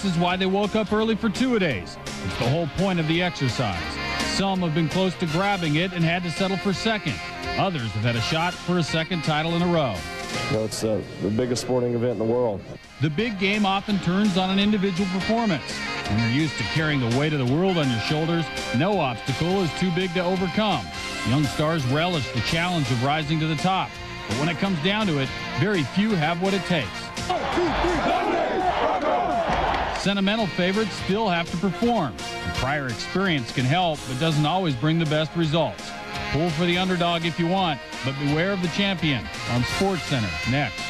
This is why they woke up early for two-a-days. It's the whole point of the exercise. Some have been close to grabbing it and had to settle for second. Others have had a shot for a second title in a row. You know, it's the biggest sporting event in the world. The big game often turns on an individual performance. When you're used to carrying the weight of the world on your shoulders, no obstacle is too big to overcome. Young stars relish the challenge of rising to the top. But when it comes down to it, very few have what it takes. 1, 2, 3, Sentimental favorites still have to perform. And prior experience can help, but doesn't always bring the best results. Pull for the underdog if you want, but beware of the champion on Sportscenter next.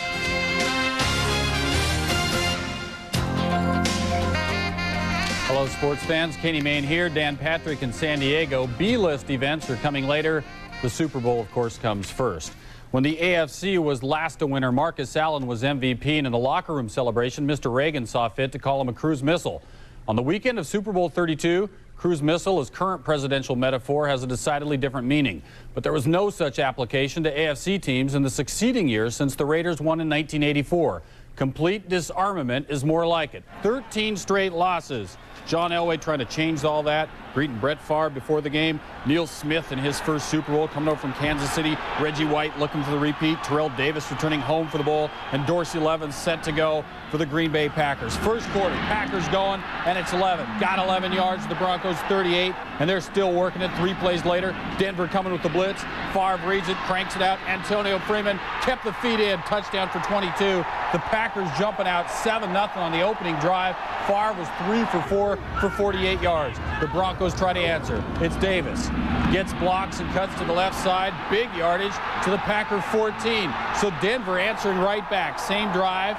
Hello, sports fans. Kenny Mayne here. Dan Patrick in San Diego. B-list events are coming later. The Super Bowl, of course, comes first. When the AFC was last a winner, Marcus Allen was MVP, and in the locker room celebration, Mr. Reagan saw fit to call him a cruise missile. On the weekend of Super Bowl XXXII, cruise missile, as current presidential metaphor, has a decidedly different meaning. But there was no such application to AFC teams in the succeeding years since the Raiders won in 1984. Complete disarmament is more like it. 13 straight losses. John Elway trying to change all that, greeting Brett Favre before the game. Neil Smith in his first Super Bowl coming over from Kansas City. Reggie White looking for the repeat. Terrell Davis returning home for the bowl. And Dorsey Levens set to go for the Green Bay Packers. First quarter, Packers going, and it's 11. Got 11 yards, the Broncos 38, and they're still working it. 3 plays later, Denver coming with the blitz. Favre reads it, cranks it out. Antonio Freeman kept the feet in, touchdown for 22. The Packers jumping out 7-0 on the opening drive. Favre was 3 for 4 for 48 yards. The Broncos try to answer. It's Davis. Gets blocks and cuts to the left side. Big yardage to the Packer 14. So Denver answering right back. Same drive.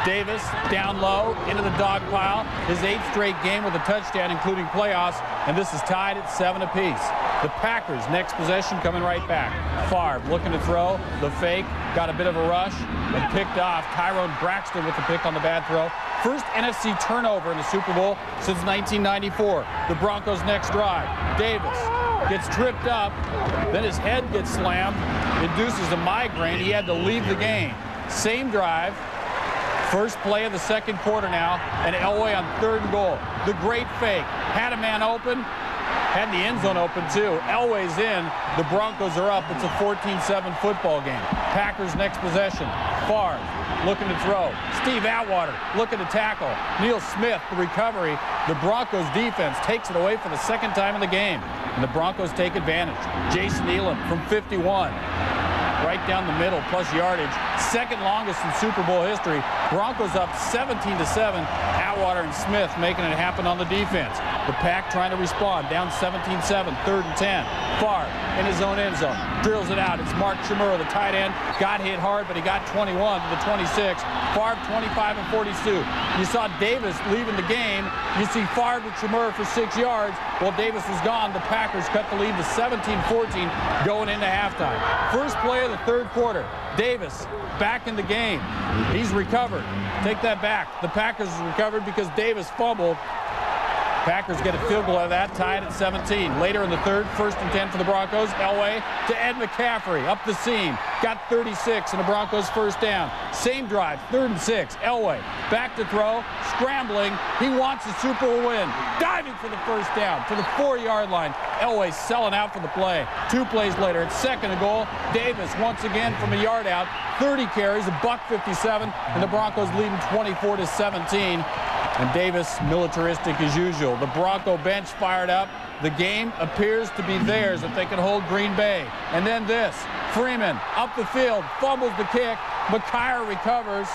Davis down low into the dog pile. His 8th straight game with a touchdown, including playoffs, and this is tied at 7 apiece. The Packers next possession coming right back. Favre looking to throw. The fake. Got a bit of a rush and picked off. Tyrone Braxton with the pick on the bad throw. First NFC turnover in the Super Bowl since 1994. The Broncos next drive. Davis gets tripped up. Then his head gets slammed. Induces a migraine. He had to leave the game. Same drive. First play of the second quarter now, and Elway on 3rd and goal. The great fake. Had a man open. Had the end zone open, too. Elway's in. The Broncos are up. It's a 14-7 football game. Packers next possession. Favre looking to throw. Steve Atwater looking to tackle. Neil Smith, the recovery. The Broncos defense takes it away for the second time in the game. And the Broncos take advantage. Jason Elam from 51. Right down the middle, plus yardage. Second longest in Super Bowl history. Broncos up 17-7. Atwater and Smith making it happen on the defense. The Pack trying to respond. Down 17-7, 3rd and 10. Favre in his own end zone. Drills it out. It's Mark Chmura, the tight end. Got hit hard, but he got 21 to the 26. Favre 25 and 42. You saw Davis leaving the game. You see Favre to Chmura for 6 yards. While Davis was gone, the Packers cut the lead to 17-14 going into halftime. First play of the 3rd quarter. Davis back in the game. He's recovered. Take that back. The Packers recovered because Davis fumbled. Packers get a field goal out of that, tied at 17. Later in the 3rd, 1st and 10 for the Broncos. Elway to Ed McCaffrey, up the seam. Got 36 and the Broncos first down. Same drive, 3rd and 6. Elway back to throw, scrambling. He wants a Super Bowl win. Diving for the first down to the 4-yard line. Elway selling out for the play. 2 plays later, it's 2nd and goal. Davis once again from a yard out. 30 carries, $157, and the Broncos leading 24-17. And Davis militaristic as usual. The Bronco bench fired up. The game appears to be theirs if they can hold Green Bay. And then this. Freeman up the field, fumbles the kick. McKyer recovers.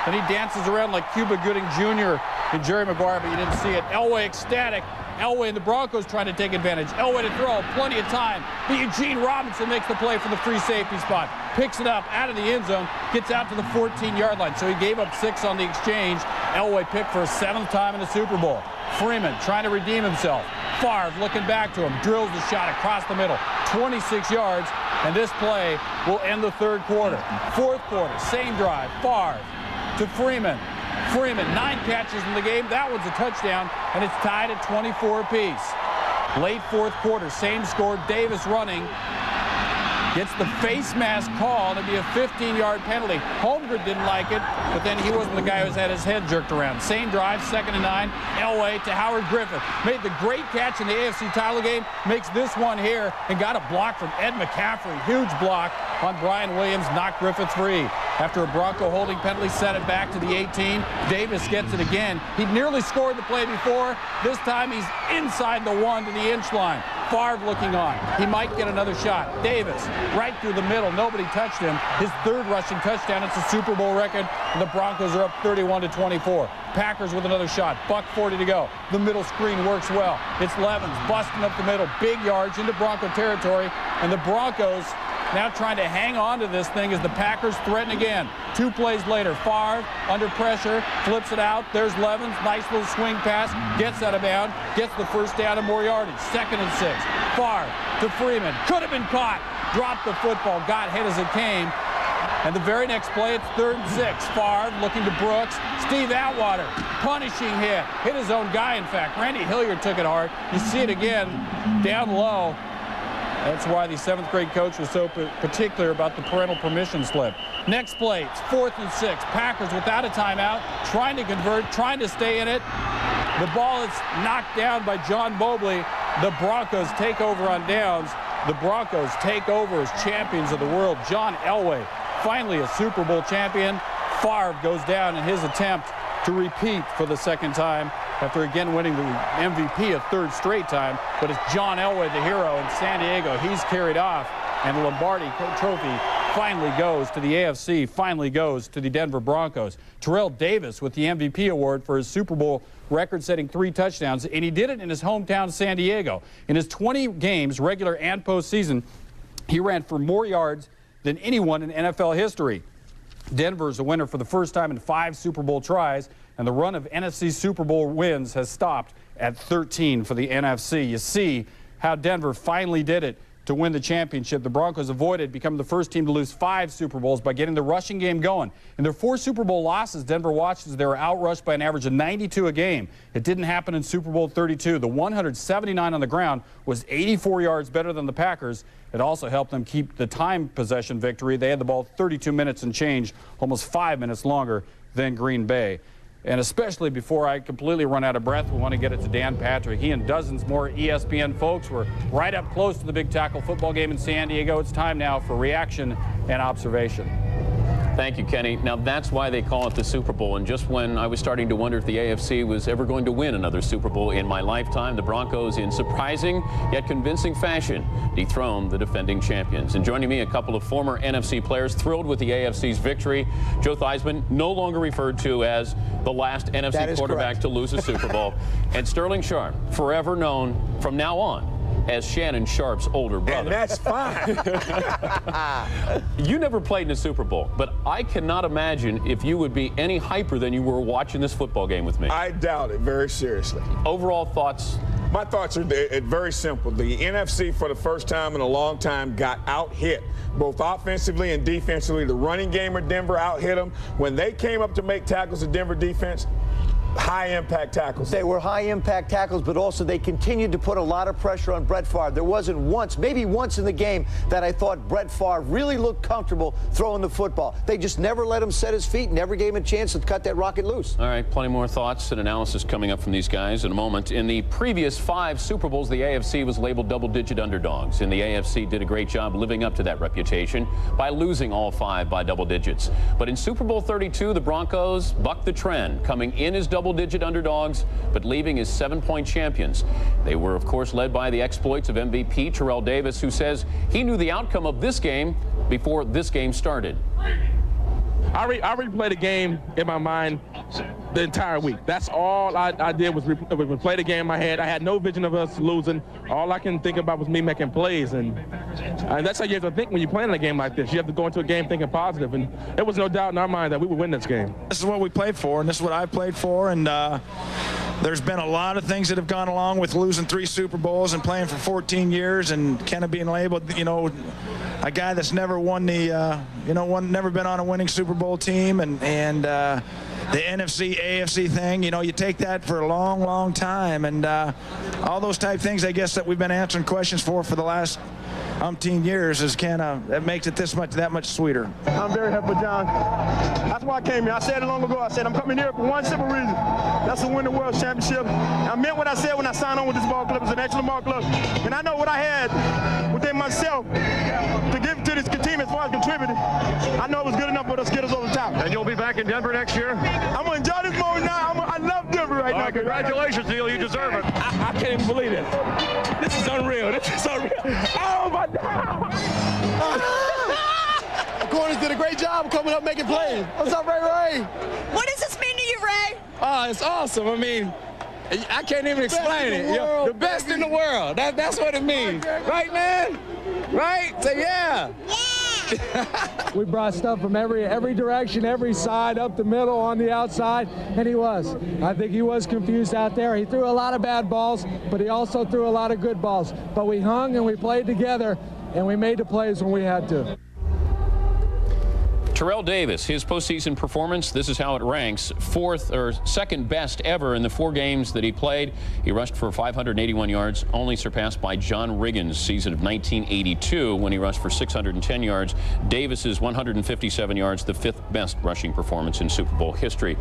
And he dances around like Cuba Gooding Jr. and Jerry Maguire, but you didn't see it. Elway ecstatic. Elway and the Broncos trying to take advantage. Elway to throw, plenty of time. But Eugene Robinson makes the play for the free safety spot. Picks it up out of the end zone, gets out to the 14-yard line. So he gave up 6 on the exchange. Elway picked for a 7th time in the Super Bowl. Freeman trying to redeem himself. Favre looking back to him, drills the shot across the middle. 26 yards, and this play will end the 3rd quarter. 4th quarter, same drive. Favre to Freeman. Freeman, 9 catches in the game. That one's a touchdown, and it's tied at 24 apiece. Late 4th quarter, same score. Davis running. Gets the face mask call, and it'd be a 15-yard penalty. Holmgren didn't like it, but then he wasn't the guy who's had his head jerked around. Same drive, 2nd and 9. Elway to Howard Griffith. Made the great catch in the AFC title game. Makes this one here and got a block from Ed McCaffrey. Huge block on Brian Williams. Knocked Griffith free. After a Bronco holding penalty, set it back to the 18. Davis gets it again. He nearly scored the play before. This time he's inside the 1 to the inch line. Favre looking on. He might get another shot. Davis right through the middle. Nobody touched him. His 3rd rushing touchdown. It's a Super Bowl record. And the Broncos are up 31-24. Packers with another shot. $1:40 to go. The middle screen works well. It's Levens busting up the middle. Big yards into Bronco territory. And the Broncos now trying to hang on to this thing as the Packers threaten again. 2 plays later, Favre under pressure, flips it out. There's Levens, nice little swing pass, gets out of bounds, gets the first down and more yardage. 2nd and 6. Favre to Freeman, could have been caught. Dropped the football, got hit as it came. And the very next play, it's 3rd and 6. Favre looking to Brooks. Steve Atwater, punishing hit. Hit his own guy, in fact. Randy Hilliard took it hard. You see it again down low. That's why the 7th grade coach was so particular about the parental permission slip. Next play, it's 4th and 6. Packers without a timeout, trying to convert, trying to stay in it. The ball is knocked down by John Mobley. The Broncos take over on downs. The Broncos take over as champions of the world. John Elway, finally a Super Bowl champion. Favre goes down in his attempt to repeat for the 2nd time after again winning the MVP a 3rd straight time. But it's John Elway, the hero in San Diego. He's carried off, and the Lombardi Trophy finally goes to the AFC, finally goes to the Denver Broncos. Terrell Davis with the MVP award for his Super Bowl record-setting 3 touchdowns, and he did it in his hometown San Diego. In his 20 games, regular and postseason, he ran for more yards than anyone in NFL history. Denver is a winner for the first time in 5 Super Bowl tries, and the run of NFC Super Bowl wins has stopped at 13 for the NFC. You see how Denver finally did it to win the championship. The Broncos avoided becoming the first team to lose 5 Super Bowls by getting the rushing game going. In their 4 Super Bowl losses, Denver watched as they were outrushed by an average of 92 a game. It didn't happen in Super Bowl XXXII. The 179 on the ground was 84 yards better than the Packers. It also helped them keep the time possession victory. They had the ball 32 minutes and change, almost 5 minutes longer than Green Bay. And especially before I completely run out of breath, we want to get it to Dan Patrick. He and dozens more ESPN folks were right up close to the big tackle football game in San Diego. It's time now for reaction and observation. Thank you, Kenny. Now, that's why they call it the Super Bowl. And just when I was starting to wonder if the AFC was ever going to win another Super Bowl in my lifetime, the Broncos, in surprising yet convincing fashion, dethroned the defending champions. And joining me, a couple of former NFC players thrilled with the AFC's victory. Joe Theismann, no longer referred to as the last NFC quarterback to lose a Super Bowl. And Sterling Sharpe, forever known from now on as Shannon Sharpe's older brother. And that's fine. You never played in a Super Bowl, but I cannot imagine if you would be any hyper than you were watching this football game with me. I doubt it, very seriously. Overall thoughts? My thoughts are very simple. The NFC, for the first time in a long time, got out-hit, both offensively and defensively. The running game of Denver out-hit them. When they came up to make tackles, the Denver defense, high-impact tackles. They were high-impact tackles, but also they continued to put a lot of pressure on Brett Favre. There wasn't once, maybe once in the game, that I thought Brett Favre really looked comfortable throwing the football. They just never let him set his feet, never gave him a chance to cut that rocket loose. All right, plenty more thoughts and analysis coming up from these guys in a moment. In the previous 5 Super Bowls, the AFC was labeled double-digit underdogs, and the AFC did a great job living up to that reputation by losing all 5 by double digits. But in Super Bowl XXXII, the Broncos bucked the trend, coming in as double-digit underdogs, but leaving as 7-point champions. They were, of course, led by the exploits of MVP Terrell Davis, who says he knew the outcome of this game before this game started. I replayed the game in my mind the entire week. That's all I did was replay the game in my head. I had no vision of us losing. All I can think about was me making plays, and that's how you have to think when you're playing a game like this. You have to go into a game thinking positive, and there was no doubt in our mind that we would win this game. This is what we played for, and this is what I played for, and there's been a lot of things that have gone along with losing 3 Super Bowls and playing for 14 years and kind of being labeled, you know, a guy that's never won the, never been on a winning Super Bowl team, and the NFC, AFC thing, you know, you take that for a long, long time, and all those type things, I guess, that we've been answering questions for the last umpteen years is that makes it that much sweeter. I'm very happy for John. That's why I came here. I said it long ago. I said I'm coming here for one simple reason. That's to win the world championship. I meant what I said when I signed on with this ball club. It's an excellent ball club. And I know what I had within myself to give to this team as far as contributing. I know it was good enough for us to get us over the top. And you'll be back in Denver next year? I'm going to enjoy this moment now. I love Denver right now. Congratulations, Neil. You deserve it. I can't even believe it. This is unreal. This is unreal. Oh, my God. The corners did a great job coming up making plays. What's up, Ray? What does this mean to you, Ray? Oh, it's awesome. I mean, I can't even explain it. The best in the world. That's what it means. Right, man? Right? Say yeah. We brought stuff from every direction, every side, up the middle, on the outside, and he was. I think he was confused out there. He threw a lot of bad balls, but he also threw a lot of good balls. But we hung and we played together, and we made the plays when we had to. Terrell Davis, his postseason performance, this is how it ranks. Second best ever in the 4 games that he played. He rushed for 581 yards, only surpassed by John Riggins' season of 1982 when he rushed for 610 yards. Davis's 157 yards, the 5th best rushing performance in Super Bowl history.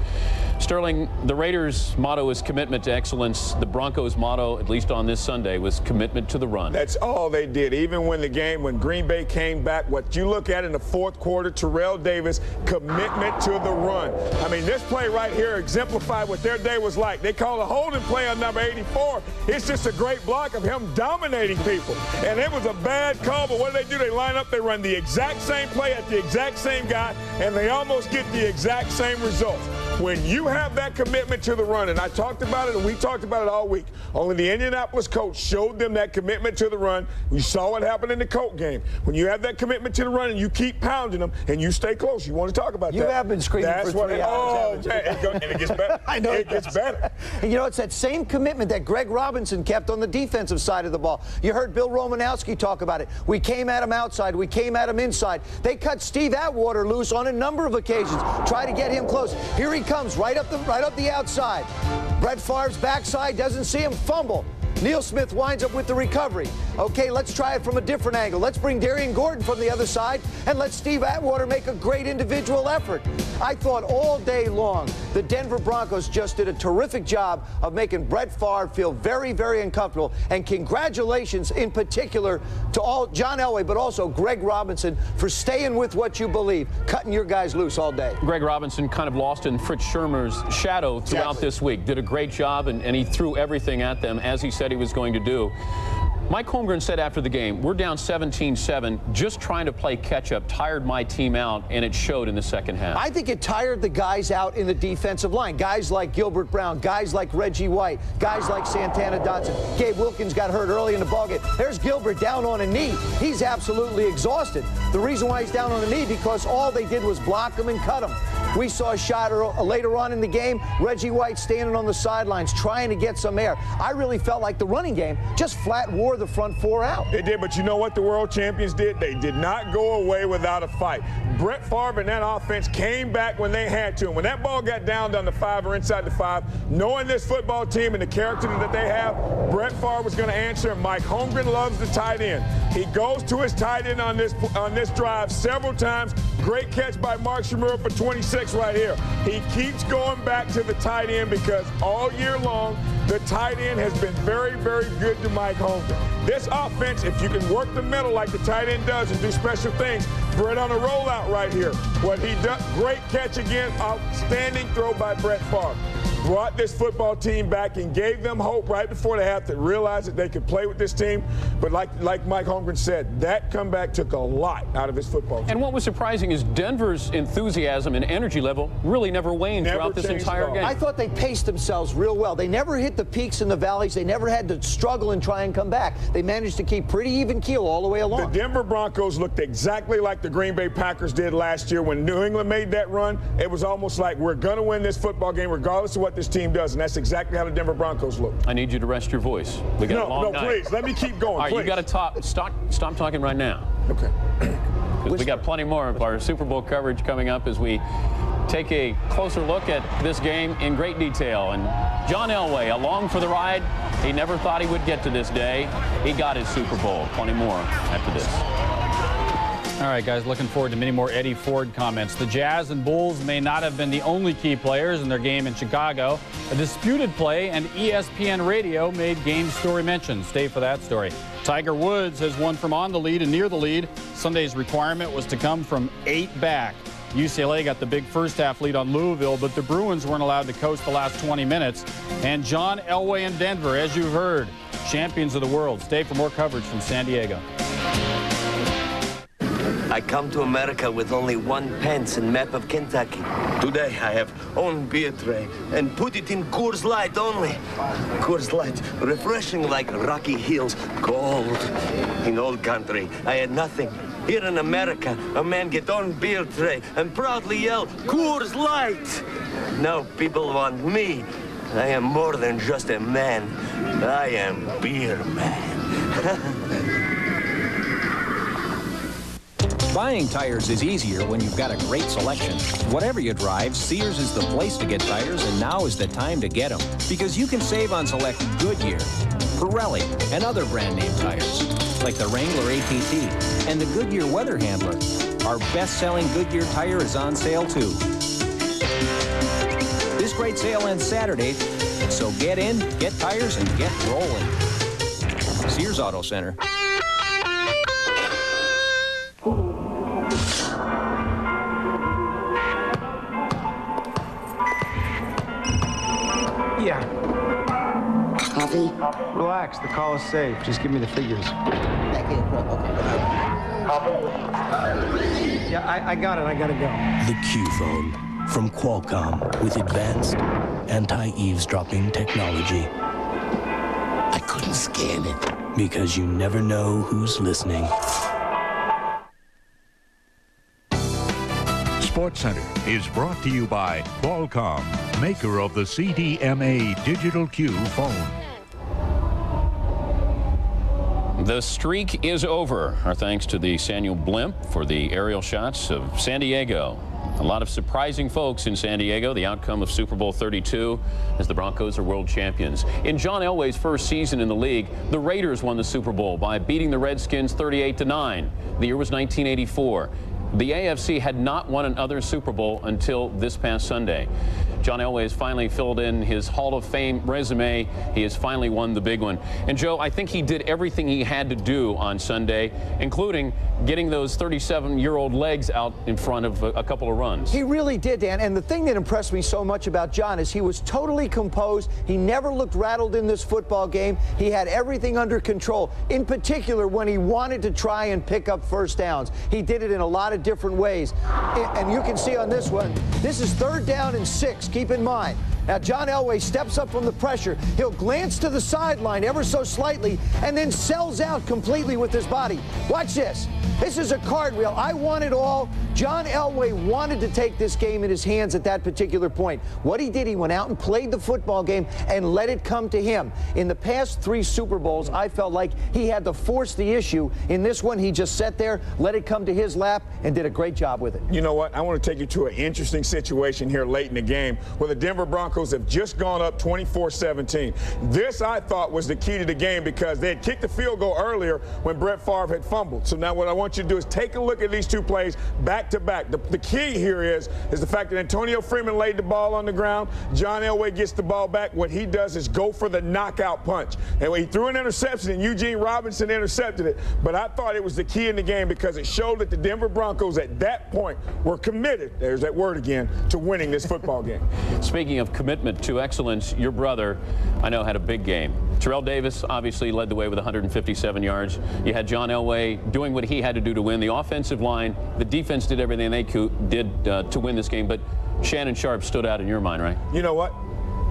Sterling, the Raiders' motto is commitment to excellence. The Broncos' motto, at least on this Sunday, was commitment to the run. That's all they did. Even when Green Bay came back, what you look at in the 4th quarter, Terrell Davis, commitment to the run. I mean, this play right here exemplified what their day was like. They call a holding play on number 84. It's just a great block of him dominating people. And it was a bad call, but what do? They line up, they run the exact same play at the exact same guy, and they almost get the exact same results. When you have that commitment to the run, and I talked about it and we talked about it all week, only the Indianapolis coach showed them that commitment to the run. We saw what happened in the Colt game. When you have that commitment to the run and you keep pounding them and you stay close, you want to talk about that. You have been screaming for 3 hours. Oh, man, and it gets better. I know it gets better. And you know, it's that same commitment that Greg Robinson kept on the defensive side of the ball. You heard Bill Romanowski talk about it. We came at him outside. We came at him inside. They cut Steve Atwater loose on a number of occasions. Try to get him close. Here he comes, right up the outside. Brett Favre's backside, doesn't see him, fumble. Neil Smith winds up with the recovery. Okay, let's try it from a different angle. Let's bring Darian Gordon from the other side, and let Steve Atwater make a great individual effort. I thought all day long the Denver Broncos just did a terrific job of making Brett Favre feel very, very uncomfortable. And congratulations in particular to all John Elway, but also Greg Robinson for staying with what you believe, cutting your guys loose all day. Greg Robinson kind of lost in Fritz Shermer's shadow throughout this week. Did a great job, and he threw everything at them, as he said he was going to do. Mike Holmgren said after the game, we're down 17-7, just trying to play catch-up, tired my team out, and it showed in the second half. I think it tired the guys out in the defensive line. Guys like Gilbert Brown, guys like Reggie White, guys like Santana Dotson. Gabe Wilkins got hurt early in the ballgame. There's Gilbert down on a knee. He's absolutely exhausted. The reason why he's down on a knee, because all they did was block him and cut him. We saw a shot later on in the game, Reggie White standing on the sidelines trying to get some air. I really felt like the running game just flat wore the front 4 out. It did, but you know what the world champions did? They did not go away without a fight. Brett Favre and that offense came back when they had to. And when that ball got down the 5 or inside the 5, knowing this football team and the character that they have, Brett Favre was going to answer, and Mike Holmgren loves the tight end. He goes to his tight end on this drive several times. Great catch by Mark Shimura for 26 right here. He keeps going back to the tight end because all year long, the tight end has been very, very good to Mike Holmgren. This offense, if you can work the middle like the tight end does and do special things, Brett on a rollout right here. What he does, great catch again, outstanding throw by Brett Favre. Brought this football team back and gave them hope right before they have to realize that they could play with this team. But like Mike Holmgren said, that comeback took a lot out of his football team. And what was surprising is Denver's enthusiasm and energy level really never waned throughout this entire game. I thought they paced themselves real well. They never hit the peaks and the valleys. They never had to struggle and try and come back. They managed to keep pretty even keel all the way along. The Denver Broncos looked exactly like the Green Bay Packers did last year when New England made that run. It was almost like we're going to win this football game regardless of what this team does, and that's exactly how the Denver Broncos look. I need you to rest your voice. We got a long night. Please, let me keep going. All right, you got to stop talking right now. Okay. We got plenty more of our Super Bowl coverage coming up as we take a closer look at this game in great detail. And John Elway along for the ride. He never thought he would get to this day. He got his Super Bowl. Plenty more after this. All right, guys, looking forward to many more Eddie Ford comments. The Jazz and Bulls may not have been the only key players in their game in Chicago. A disputed play and ESPN Radio made game story mention. Stay for that story. Tiger Woods has won from on the lead and near the lead. Sunday's requirement was to come from 8 back. UCLA got the big first-half lead on Louisville, but the Bruins weren't allowed to coast the last 20 minutes. And John Elway in Denver, as you've heard, champions of the world. Stay for more coverage from San Diego. I come to America with only 1 pence and map of Kentucky. Today I have own beer tray and put it in Coors Light only. Coors Light, refreshing like rocky hills, cold. In old country, I had nothing. Here in America, a man get on beer tray and proudly yell, Coors Light. Now people want me. I am more than just a man. I am beer man. Buying tires is easier when you've got a great selection. Whatever you drive, Sears is the place to get tires, and now is the time to get them. Because you can save on select Goodyear, Pirelli, and other brand name tires, like the Wrangler ATT and the Goodyear Weather Handler. Our best-selling Goodyear tire is on sale, too. This great sale ends Saturday, so get in, get tires, and get rolling. Sears Auto Center. Yeah. Coffee? Relax, the call is safe. Just give me the figures. Back in, okay. Yeah, I got it. I gotta go. The Q phone from Qualcomm with advanced anti-eavesdropping technology. I couldn't scan it. Because you never know who's listening. Sportscenter is brought to you by Qualcomm, maker of the CDMA Digital Q phone. The streak is over. Our thanks to the Samuel Blimp for the aerial shots of San Diego. A lot of surprising folks in San Diego. The outcome of Super Bowl XXXII as the Broncos are world champions. In John Elway's first season in the league, the Raiders won the Super Bowl by beating the Redskins 38-9. The year was 1984. The AFC had not won another Super Bowl until this past Sunday. John Elway has finally filled in his Hall of Fame resume. He has finally won the big one. And Joe, I think he did everything he had to do on Sunday, including getting those 37-year-old legs out in front of a couple of runs. He really did, Dan. And the thing that impressed me so much about John is he was totally composed. He never looked rattled in this football game. He had everything under control. In particular, when he wanted to try and pick up first downs, he did it in a lot of different ways. And you can see on this one, this is 3rd down and 6. Keep in mind. Now, John Elway steps up from the pressure. He'll glance to the sideline ever so slightly and then sells out completely with his body. Watch this. This is a cartwheel. I want it all. John Elway wanted to take this game in his hands at that particular point. What he did, he went out and played the football game and let it come to him. In the past 3 Super Bowls, I felt like he had to force the issue. In this one, he just sat there, let it come to his lap, and did a great job with it. You know what? I want to take you to an interesting situation here late in the game where the Denver Broncos have just gone up 24-17. This, I thought, was the key to the game because they had kicked the field goal earlier when Brett Favre had fumbled. So now what I want you to do is take a look at these 2 plays back to back. The key here is the fact that Antonio Freeman laid the ball on the ground. John Elway gets the ball back. What he does is go for the knockout punch. And he threw an interception, and Eugene Robinson intercepted it. But I thought it was the key in the game because it showed that the Denver Broncos at that point were committed, there's that word again, to winning this football game. Speaking of commitment to excellence, your brother, I know, had a big game. Terrell Davis obviously led the way with 157 yards. You had John Elway doing what he had to do to win. The offensive line, the defense did everything they did to win this game, but Shannon Sharpe stood out in your mind, right? You know what?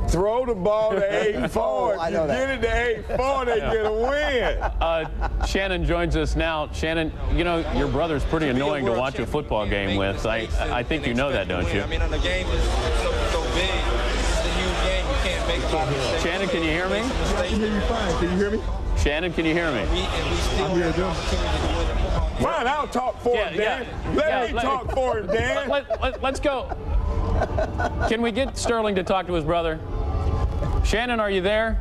Throw the ball to 8 Ford. You get it to 8 Ford, they get a win. Shannon joins us now. Shannon, you know, your brother's pretty annoying to watch a football game with. I think you know that, don't you? I mean, the game is so big. It's a huge game. You can't make a lot of mistakes. Shannon, can you hear me? I can hear you fine. Can you hear me? Shannon, can you hear me? I'm here, too. Fine, I'll talk for him, Dan. Let me talk for him, Dan. Let's go. Can we get Sterling to talk to his brother? Shannon, are you there?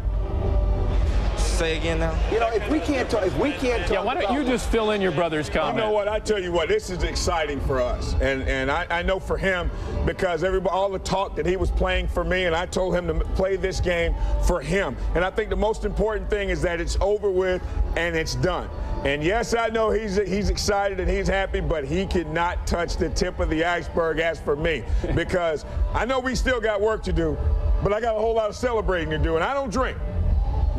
Say again now. You know, if we can't talk, yeah, why don't you just fill in your brother's comment? You know what? I tell you what, this is exciting for us, and I know for him because all the talk that he was playing for me, and I told him to play this game for him. And I think the most important thing is that it's over with and it's done. And yes, I know he's excited and he's happy, but he cannot touch the tip of the iceberg as for me, because I know we still got work to do, but I got a whole lot of celebrating to do, and I don't drink.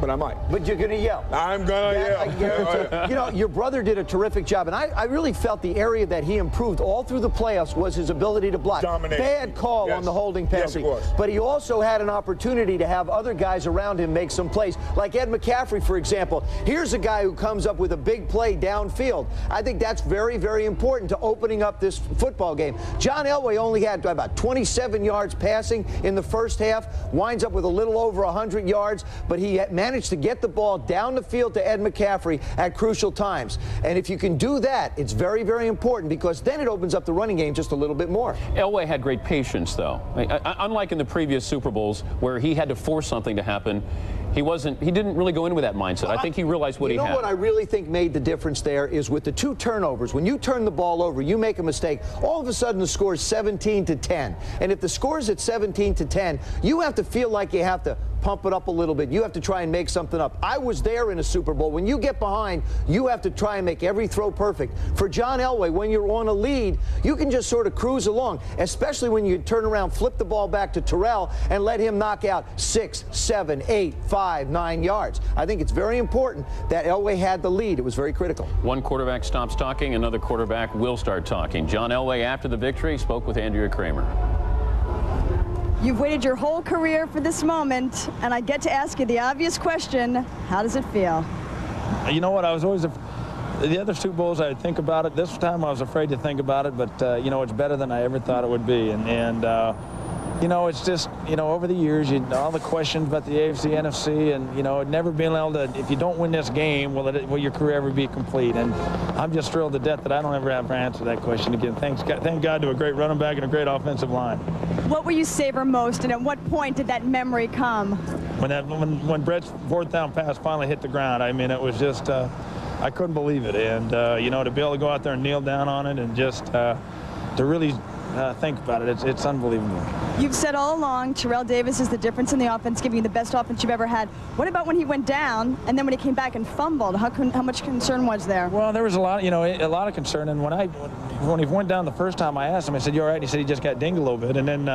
But I might. But you're going to yell. I'm going to yell. I guarantee. You know, your brother did a terrific job, and I really felt the area that he improved all through the playoffs was his ability to block. Dominate. Bad call on the holding penalty. Yes, it was. But he also had an opportunity to have other guys around him make some plays, like Ed McCaffrey, for example. Here's a guy who comes up with a big play downfield. I think that's very, very important to opening up this football game. John Elway only had about 27 yards passing in the first half, winds up with a little over 100 yards, but he managed to get the ball down the field to Ed McCaffrey at crucial times. And if you can do that, it's very, very important, because then it opens up the running game just a little bit more. Elway had great patience, though. Unlike in the previous Super Bowls where he had to force something to happen, he didn't really go in with that mindset. I think he realized what he had. You know what I really think made the difference there is with the 2 turnovers. When you turn the ball over, you make a mistake, all of a sudden the score is 17-10. And if the score is at 17-10, you have to feel like you have to pump it up a little bit. You have to try and make something up. I was there in a Super Bowl. When you get behind, you have to try and make every throw perfect. For John Elway, when you're on a lead, you can just sort of cruise along, especially when you turn around, flip the ball back to Terrell, and let him knock out 6, 7, 8, 5, 9 yards. I think it's very important that Elway had the lead. It was very critical. One quarterback stops talking, another quarterback will start talking. John Elway, after the victory, spoke with Andrea Kramer. You've waited your whole career for this moment, and I get to ask you the obvious question: how does it feel? You know what? I was always the other Super Bowls I'd think about it. This time I was afraid to think about it, but you know, it's better than I ever thought it would be. And you know, it's just, you know, over the years, all the questions about the AFC, NFC, and, you know, never being able to, if you don't win this game, will your career ever be complete? And I'm just thrilled to death that I don't ever have to answer that question again. Thank God to a great running back and a great offensive line. What will you savor most, and at what point did that memory come? When Brett's 4th down pass finally hit the ground, I mean, it was just, I couldn't believe it. And, you know, to be able to go out there and kneel down on it and just to really think about it, it's unbelievable. You've said all along Terrell Davis is the difference in the offense, giving you the best offense you've ever had. What about when he went down and then when he came back and fumbled? How much concern was there? Well, there was a lot of concern. And when he went down the first time, I asked him, I said, "You all right?" And he said he just got dinged a little bit. And then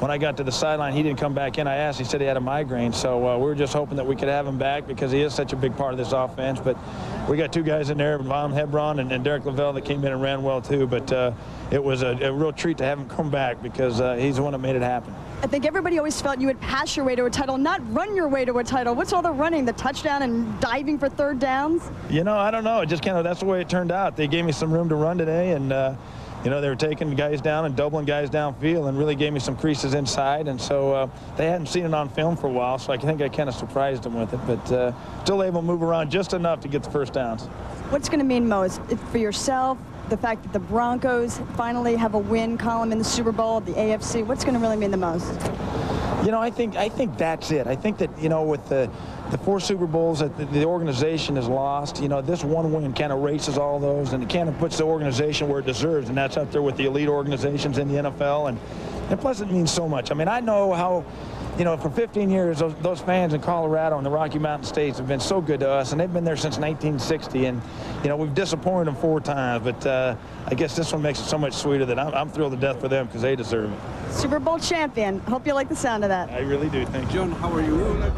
when I got to the sideline, he didn't come back in. I asked, he said he had a migraine. So we were just hoping that we could have him back because he is such a big part of this offense. But we got 2 guys in there, Von Hebron and Derek Lavelle, that came in and ran well too. But it was a real treat to have him come back because he's the one that made it happen. I think everybody always felt you would pass your way to a title, not run your way to a title. What's all the running, the touchdown and diving for 3rd downs? You know, I don't know. It just kind of, that's the way it turned out. They gave me some room to run today, and you know, they were taking guys down and doubling guys downfield and really gave me some creases inside. And so they hadn't seen it on film for a while, so I think I kind of surprised them with it. But still able to move around just enough to get the 1st downs. What's going to mean most for yourself, the fact that the Broncos finally have a win column in the Super Bowl, the AFC? What's going to really mean the most? You know, I think that's it. I think that, you know, with the 4 Super Bowls that the organization has lost, you know, this one win kind of erases all those, and it kind of puts the organization where it deserves, and that's up there with the elite organizations in the NFL. And plus, it means so much. I mean, I know how, you know, for 15 years, those fans in Colorado and the Rocky Mountain States have been so good to us, and they've been there since 1960. And, you know, we've disappointed them 4 times, but I guess this one makes it so much sweeter that I'm thrilled to death for them because they deserve it. Super Bowl champion. Hope you like the sound of that. I really do. Thank you. John, how are you?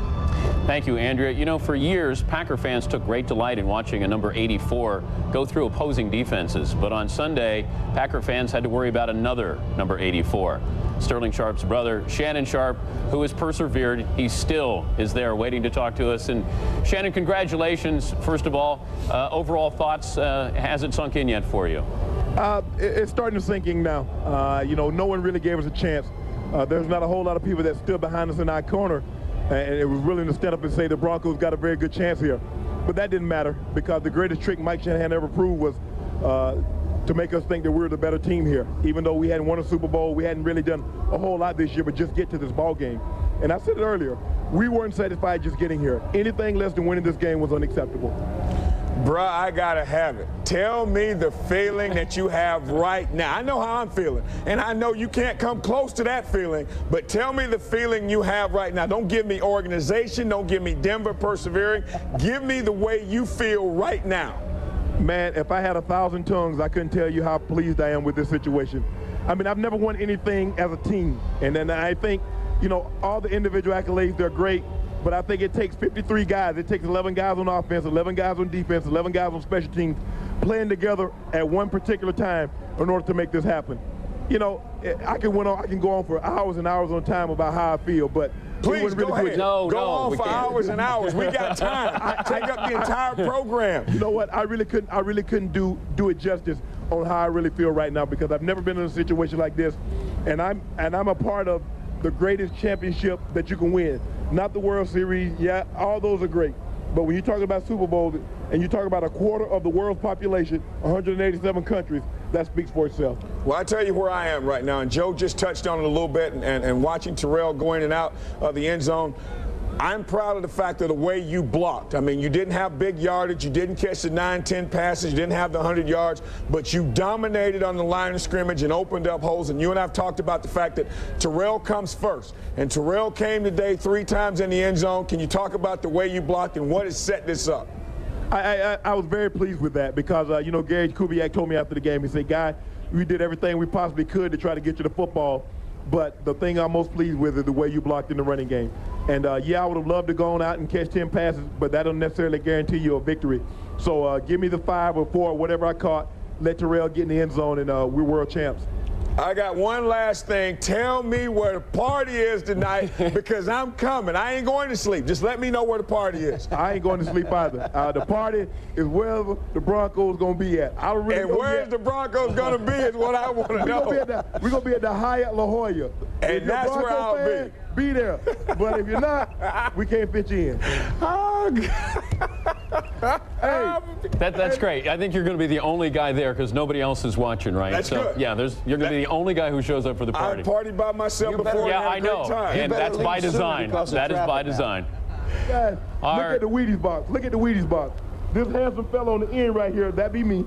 Thank you, Andrea. You know, for years, Packer fans took great delight in watching a number 84 go through opposing defenses. But on Sunday, Packer fans had to worry about another number 84. Sterling Sharpe's brother, Shannon Sharpe, who has persevered. He still is there waiting to talk to us. And Shannon, congratulations, first of all. Overall thoughts, has it sunk in yet for you? It's starting to sink in now. You know, no one really gave us a chance. There's not a whole lot of people that stood behind us in our corner and it was willing to stand up and say the Broncos got a very good chance here. But that didn't matter because the greatest trick Mike Shanahan ever proved was to make us think that we're the better team here. Even though we hadn't won a Super Bowl, we hadn't really done a whole lot this year, but just get to this ball game. And I said it earlier, we weren't satisfied just getting here. Anything less than winning this game was unacceptable. Bruh, I gotta have it. Tell me the feeling that you have right now. I know how I'm feeling, and I know you can't come close to that feeling, but tell me the feeling you have right now. Don't give me organization, don't give me Denver persevering. Give me the way you feel right now. Man, if I had 1,000 tongues, I couldn't tell you how pleased I am with this situation. I mean, I've never won anything as a team, and then I think, you know, all the individual accolades, they're great, but I think it takes 53 guys. It takes 11 guys on offense, 11 guys on defense, 11 guys on special teams playing together at one particular time in order to make this happen. You know, I can go on for hours and hours on time about how I feel, but please go ahead. No, go on for hours and hours. We got time. Take up the entire program. You know what? I really couldn't do it justice on how I really feel right now, because I've never been in a situation like this, and I'm a part of the greatest championship that you can win. Not the World Series, yeah, all those are great. But when you talk about Super Bowl and you talk about a quarter of the world's population, 187 countries, that speaks for itself. Well, I tell you where I am right now, and Joe just touched on it a little bit, and watching Terrell go in and out of the end zone, I'm proud of the fact of the way you blocked. I mean, you didn't have big yardage, you didn't catch the 9-10 passes, you didn't have the 100 yards, but you dominated on the line of scrimmage and opened up holes. And you and I have talked about the fact that Terrell comes first, and Terrell came today 3 times in the end zone. Can you talk about the way you blocked and what has set this up? I was very pleased with that, because, you know, Gary Kubiak told me after the game, he said, "Guy, we did everything we possibly could to try to get you the football, but the thing I'm most pleased with is the way you blocked in the running game." And, yeah, I would have loved to go on out and catch 10 passes, but that don't necessarily guarantee you a victory. So give me the 5 or 4, whatever I caught, let Terrell get in the end zone, and we're world champs. I got one last thing. Tell me where the party is tonight, because I'm coming. I ain't going to sleep. Just let me know where the party is. I ain't going to sleep either. The party is wherever the Broncos going to be at. I don't really and where's the Broncos going to be is what I want to know. We're going to be at the Hyatt La Jolla. And that's where I'll be. Be there. But if you're not, we can't fit you in. Oh, hey. That's great. I think you're going to be the only guy there because nobody else is watching, right? That's good. Yeah, you're going to be the only guy who shows up for the party. I partied by myself before. Yeah, I know. And that's by design. That is by design. Guys, look at the Wheaties box. Look at the Wheaties box. This handsome fellow on the end right here, that be me.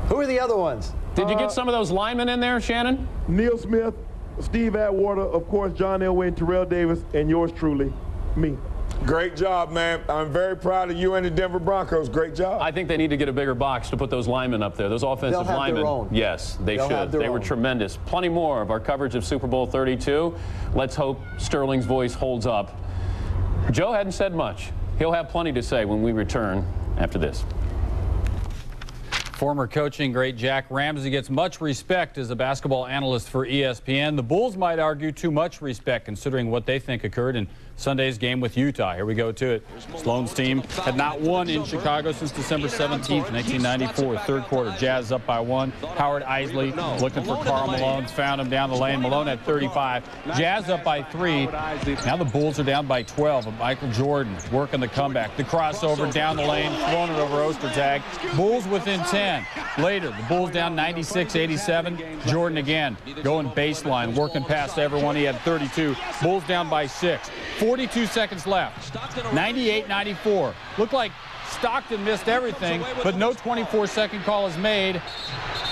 Who are the other ones? Did you get some of those linemen in there, Shannon? Neil Smith, Steve Atwater, of course, John Elway and Terrell Davis, and yours truly, me. Great job, man. I'm very proud of you and the Denver Broncos. Great job. I think they need to get a bigger box to put those linemen up there. Those offensive linemen. Their own. Yes, they should. They were tremendous. Plenty more of our coverage of Super Bowl XXXII. Let's hope Sterling's voice holds up. Joe hadn't said much. He'll have plenty to say when we return after this. Former coaching great Jack Ramsey gets much respect as a basketball analyst for ESPN. The Bulls might argue too much respect considering what they think occurred in Sunday's game with Utah. Here we go to it. Sloan's team had not won in Chicago since December 17th, 1994. Third quarter, Jazz up by 1. Howard Isley looking for Karl Malone, found him down the lane. Malone at 35. Jazz up by 3. Now the Bulls are down by 12. Michael Jordan working the comeback. The crossover down the lane, throwing it over Ostertag. Bulls within 10. Later, the Bulls down 96-87. Jordan again going baseline, working past everyone. He had 32. Bulls down by 6. 42 seconds left. 98-94. Looked like Stockton missed everything, but no 24-second call is made.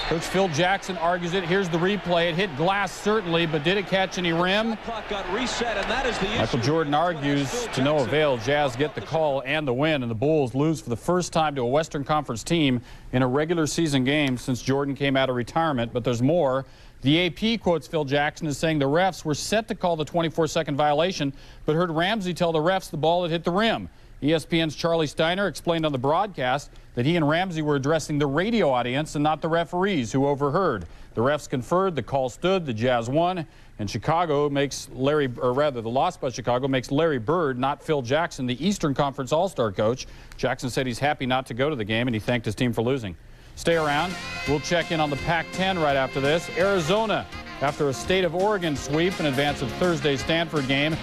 Coach Phil Jackson argues it. Here's the replay. It hit glass, certainly, but did it catch any rim? Michael Jordan argues to no avail. Jazz get the call and the win, and the Bulls lose for the first time to a Western Conference team in a regular season game since Jordan came out of retirement. But there's more. The AP quotes Phil Jackson as saying the refs were set to call the 24-second violation, but heard Ramsey tell the refs the ball had hit the rim. ESPN's Charlie Steiner explained on the broadcast that he and Ramsey were addressing the radio audience and not the referees, who overheard. The refs conferred, the call stood, the Jazz won, and Chicago makes the loss by Chicago makes Larry Bird, not Phil Jackson, the Eastern Conference All-Star coach. Jackson said he's happy not to go to the game, and he thanked his team for losing. Stay around. We'll check in on the Pac-10 right after this. Arizona, after a State of Oregon sweep in advance of Thursday's Stanford game,